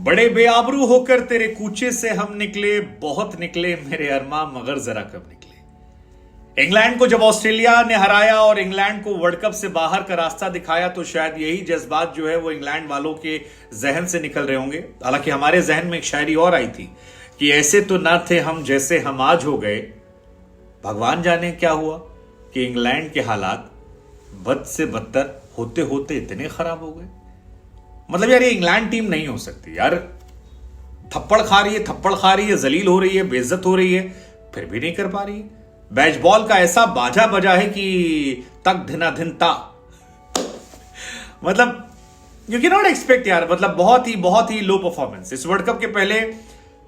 बड़े बेआबरू होकर तेरे कूचे से हम निकले, बहुत निकले मेरे अरमा, मगर जरा कब निकले। इंग्लैंड को जब ऑस्ट्रेलिया ने हराया और इंग्लैंड को वर्ल्ड कप से बाहर का रास्ता दिखाया तो शायद यही जज्बात जो है वो इंग्लैंड वालों के जहन से निकल रहे होंगे। हालांकि हमारे जहन में एक शायरी और आई थी कि ऐसे तो ना थे हम जैसे हम आज हो गए। भगवान जाने क्या हुआ कि इंग्लैंड के हालात बद से बदतर होते होते इतने खराब हो गए। मतलब यार ये इंग्लैंड टीम नहीं हो सकती यार। थप्पड़ खा रही है, जलील हो रही है, बेइज्जत हो रही है, फिर भी नहीं कर पा रही है। बैच बॉल का ऐसा बाजा बजा है कि तक धिना धिन ता। मतलब यू कैन नॉट एक्सपेक्ट यार। मतलब बहुत ही लो परफॉर्मेंस। इस वर्ल्ड कप के पहले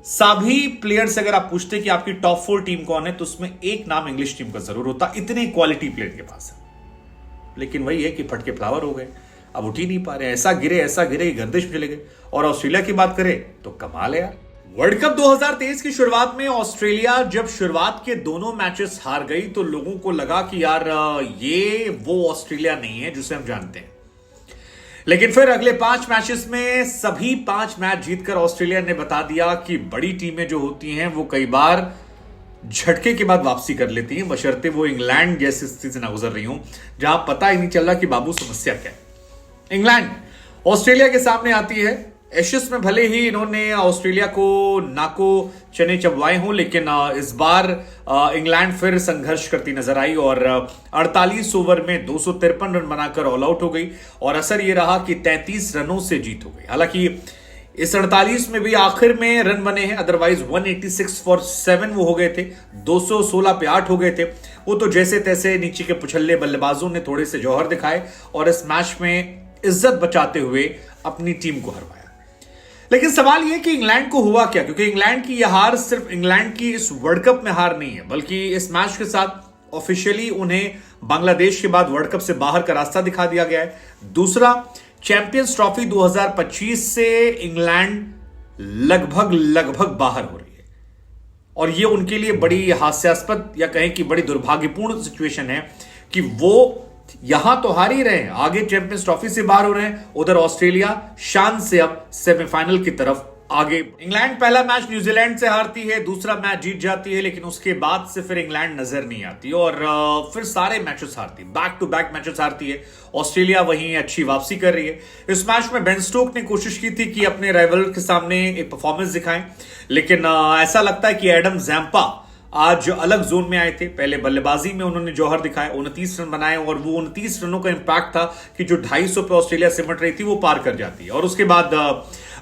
सभी प्लेयर से अगर आप पूछते कि आपकी टॉप 4 टीम कौन है तो उसमें एक नाम इंग्लिश टीम का जरूर होता। इतने क्वालिटी प्लेयर के पास है, लेकिन वही है कि फटके फ्लावर हो गए, अब उठ ही नहीं पा रहे। ऐसा गिरे गर्दिश में चले गए। और ऑस्ट्रेलिया की बात करें तो कमाल है यार। वर्ल्ड कप 2023 की शुरुआत में ऑस्ट्रेलिया जब शुरुआत के दोनों मैचेस हार गई तो लोगों को लगा कि यार ये वो ऑस्ट्रेलिया नहीं है जिसे हम जानते हैं। लेकिन फिर अगले 5 मैचेस में सभी 5 मैच जीतकर ऑस्ट्रेलिया ने बता दिया कि बड़ी टीमें जो होती हैं वो कई बार झटके के बाद वापसी कर लेती हैं, बशर्ते वो इंग्लैंड जैसी स्थिति से ना गुजर रही हूं जहां पता ही नहीं चल रहा कि बाबू समस्या क्या है। इंग्लैंड ऑस्ट्रेलिया के सामने आती है। एशेस में भले ही इन्होंने ऑस्ट्रेलिया को नाको चने चबवाए हों, लेकिन इस बार इंग्लैंड फिर संघर्ष करती नजर आई और 48 ओवर में 253 रन बनाकर ऑल आउट हो गई। और असर यह रहा कि 33 रनों से जीत हो गई। हालांकि इस 48 में भी आखिर में रन बने हैं, अदरवाइज 186 फॉर 7 वो हो गए थे, 216 पे 8 हो गए थे। वो तो जैसे तैसे नीचे के पुछल्ले बल्लेबाजों ने थोड़े से जौहर दिखाए और इस मैच में इज्जत बचाते हुए अपनी टीम को हरवाया। लेकिन सवाल यह कि इंग्लैंड को हुआ क्या, क्योंकि इंग्लैंड की यह हार सिर्फ इंग्लैंड की इस वर्ल्ड कप में हार नहीं है, बल्कि इस मैच के साथ ऑफिशियली उन्हें बांग्लादेश के बाद वर्ल्ड कप से बाहर का रास्ता दिखा दिया गया है। दूसरा, चैंपियंस ट्रॉफी 2025 से इंग्लैंड लगभग बाहर हो रही है और यह उनके लिए बड़ी हास्यास्पद या कहें कि बड़ी दुर्भाग्यपूर्ण सिचुएशन है कि वो यहां तो हार ही रहे हैं, आगे चैंपियंस ट्रॉफी से बाहर हो रहे हैं, उधर ऑस्ट्रेलिया शान से अब सेमीफाइनल की तरफ आगे। इंग्लैंड पहला मैच न्यूजीलैंड से हारती है, दूसरा मैच जीत जाती है, लेकिन उसके बाद से फिर इंग्लैंड नजर नहीं आती और फिर सारे मैचेस हारती, बैक टू बैक मैचेस हारती है। ऑस्ट्रेलिया वहीं अच्छी वापसी कर रही है। इस मैच में बेन स्टोक ने कोशिश की थी कि अपने राइवल के सामने एक परफॉर्मेंस दिखाएं, लेकिन ऐसा लगता है कि एडम जैम्पा आज अलग जोन में आए थे। पहले बल्लेबाजी में उन्होंने जौहर दिखाए, 29 रन बनाए और वो 29 रनों का इंपैक्ट था कि जो 250 पे ऑस्ट्रेलिया सिमट रही थी वो पार कर जाती है। और उसके बाद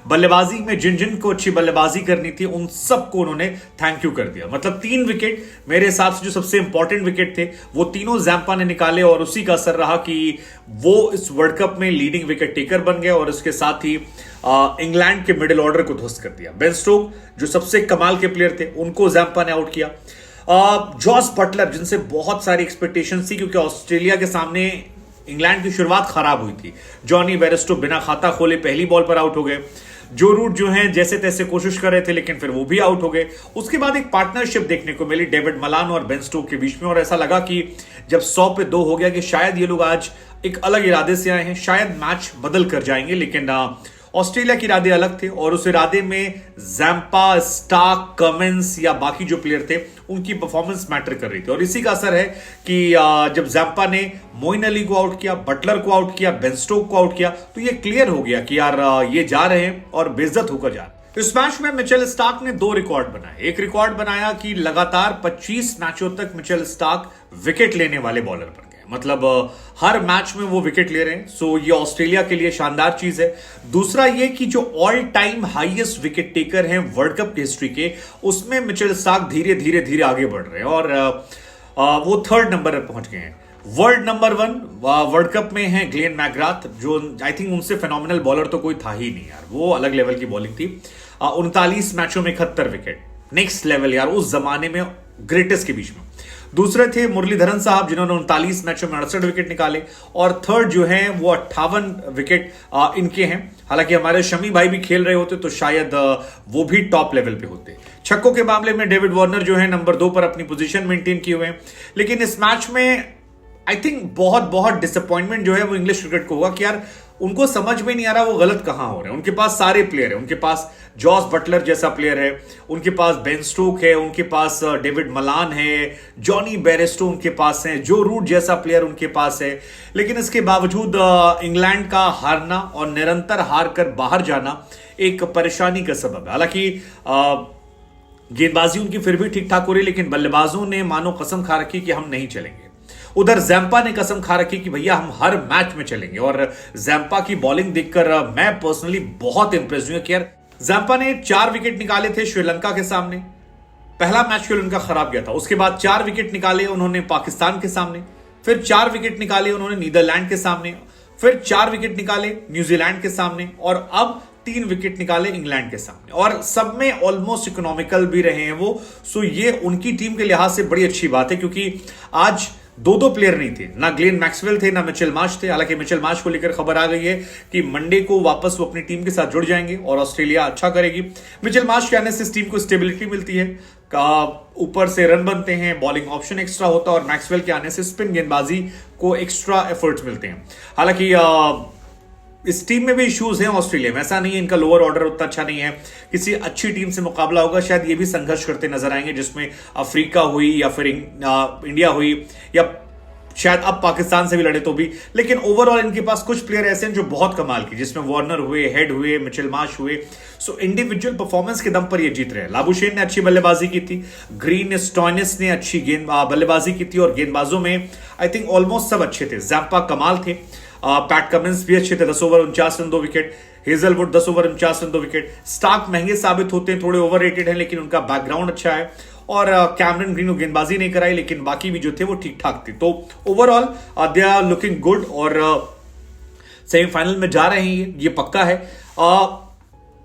बल्लेबाजी में जिन को अच्छी बल्लेबाजी करनी थी उन सबको उन्होंने थैंक यू कर दिया। मतलब 3 विकेट मेरे हिसाब से जो सबसे इंपॉर्टेंट विकेट थे वो तीनों जैम्पा ने निकाले और उसी का असर रहा कि वो इस वर्ल्ड कप में लीडिंग विकेट टेकर बन गए और उसके साथ ही इंग्लैंड के मिडिल ऑर्डर को ध्वस्त कर दिया। बेन स्टोक जो सबसे कमाल के प्लेयर थे उनको जैम्पा ने आउट किया। जॉस बटलर जिनसे बहुत सारी एक्सपेक्टेशन थी क्योंकि ऑस्ट्रेलिया के सामने इंग्लैंड की शुरुआत खराब हुई थी। जॉनी बेयरस्टो बिना खाता खोले पहली बॉल पर आउट हो गए। जो रूट जो हैं जैसे तैसे कोशिश कर रहे थे लेकिन फिर वो भी आउट हो गए। उसके बाद एक पार्टनरशिप देखने को मिली डेविड मलान और बेन स्टोक के बीच में और ऐसा लगा कि जब 100 पे 2 हो गया कि शायद ये लोग आज एक अलग इरादे से आए हैं, शायद मैच बदल कर जाएंगे। लेकिन ऑस्ट्रेलिया के इरादे अलग थे और उस इरादे में जैम्पा, स्टार्क, कमिंस या बाकी जो प्लेयर थे उनकी परफॉर्मेंस मैटर कर रही थी। और इसी का असर है कि जब जैम्पा ने मोइन अली को आउट किया, बटलर को आउट किया, बेन स्टोक को आउट किया तो ये क्लियर हो गया कि यार ये जा रहे हैं और बेइज्जत होकर जा रहे हैं। इस मैच में मिचेल स्टार्क ने 2 रिकॉर्ड बनाए। एक रिकॉर्ड बनाया कि लगातार 25 मैचों तक मिचेल स्टार्क विकेट लेने वाले बॉलर बन गए। मतलब हर मैच में वो विकेट ले रहे हैं। सो ये ऑस्ट्रेलिया के लिए शानदार चीज है। दूसरा ये कि जो all time highest wicket taker हैं वर्ल्ड कप की हिस्ट्री के, उसमें मिचेल स्टार्क धीरे आगे बढ़ रहे हैं और वो 3rd नंबर पर पहुंच गए हैं। वर्ल्ड नंबर 1 वर्ल्ड कप में है ग्लेन मैकग्राथ, जो आई थिंक उनसे फेनोमिनल बॉलर तो कोई था ही नहीं यार। वो अलग लेवल की बॉलिंग थी। 39 मैचों में 71 विकेट, नेक्स्ट लेवल यार उस जमाने में ग्रेटेस्ट के बीच में। दूसरे थे मुरलीधरन साहब जिन्होंने 39 मैचों में 68 विकेट निकाले और थर्ड जो है वो 58 विकेट इनके हैं। हालांकि हमारे शमी भाई भी खेल रहे होते तो शायद वो भी टॉप लेवल पे होते। छक्कों के मामले में डेविड वार्नर जो है नंबर 2 पर अपनी पोजीशन मेंटेन किए हुए हैं। लेकिन इस मैच में आई थिंक बहुत डिसअपॉइंटमेंट जो है वो इंग्लिश क्रिकेट को होगा कि यार उनको समझ में नहीं आ रहा वो गलत कहां हो रहे हैं। उनके पास सारे प्लेयर है, उनके पास जॉस बटलर जैसा प्लेयर है, उनके पास बेन स्टोक है, उनके पास डेविड मलान है, जॉनी बेरेस्टो उनके पास है, जो रूट जैसा प्लेयर उनके पास है। लेकिन इसके बावजूद इंग्लैंड का हारना और निरंतर हार कर बाहर जाना एक परेशानी का सबब है। हालांकि गेंदबाजी उनकी फिर भी ठीक ठाक हो रही, लेकिन बल्लेबाजों ने मानो कसम खा रखी कि हम नहीं चलेंगे। उधर जैम्पा ने कसम खा रखी कि भैया हम हर मैच में चलेंगे। और जैम्पा की बॉलिंग देखकर मैं पर्सनली बहुत इंप्रेस हुई कि यार जैम्पा ने 4 विकेट निकाले थे श्रीलंका के सामने। पहला मैच श्रीलंका खराब गया था, उसके बाद 4 विकेट निकाले उन्होंने पाकिस्तान के सामने, फिर 4 विकेट निकाले उन्होंने नीदरलैंड के सामने, फिर 4 विकेट निकाले न्यूजीलैंड के सामने, और अब 3 विकेट निकाले इंग्लैंड के सामने। और सब में ऑलमोस्ट इकोनॉमिकल भी रहे हैं वो। सो ये उनकी टीम के लिहाज से बड़ी अच्छी बात है, क्योंकि आज 2 प्लेयर नहीं थे, ना ग्लेन मैक्सवेल थे, ना मिचेल मार्श थे। हालांकि मिचेल मार्श को लेकर खबर आ गई है कि मंडे को वापस वो अपनी टीम के साथ जुड़ जाएंगे और ऑस्ट्रेलिया अच्छा करेगी। मिचेल मार्श के आने से इस टीम को स्टेबिलिटी मिलती है, ऊपर से रन बनते हैं, बॉलिंग ऑप्शन एक्स्ट्रा होता है, और मैक्सवेल के आने से स्पिन गेंदबाजी को एक्स्ट्रा एफर्ट्स मिलते हैं। हालांकि इस टीम में भी इश्यूज हैं ऑस्ट्रेलिया में, ऐसा नहीं है इनका लोअर ऑर्डर उतना अच्छा नहीं है। किसी अच्छी टीम से मुकाबला होगा, शायद ये भी संघर्ष करते नजर आएंगे, जिसमें अफ्रीका हुई या फिर इंडिया हुई, या शायद अब पाकिस्तान से भी लड़े तो भी। लेकिन ओवरऑल इनके पास कुछ प्लेयर ऐसे हैं जो बहुत कमाल की, जिसमें वार्नर हुए, हेड हुए, मिचेल मार्श हुए। सो इंडिविजुअल परफॉर्मेंस के दम पर ये जीत रहे हैं। लाबुशेन ने अच्छी बल्लेबाजी की थी, ग्रीन स्टॉइनिस ने अच्छी बल्लेबाजी की थी, और गेंदबाजों में आई थिंक ऑलमोस्ट सब अच्छे थे। जैम्पा कमाल थे, पैट कमिंस भी अच्छे थे, 10 over 49 run 2 wicket. Hazlewood 10 over 49 run 2 wicket. Starc महंगे साबित होते हैं, थोड़े ओवररेटेड हैं, लेकिन उनका बैकग्राउंड अच्छा है। और कैमरन ग्रीन को गेंदबाजी नहीं कराई, लेकिन बाकी भी जो थे वो ठीक ठाक थे। तो overall they are looking good, और सेमीफाइनल में जा रहे हैं ये पक्का है।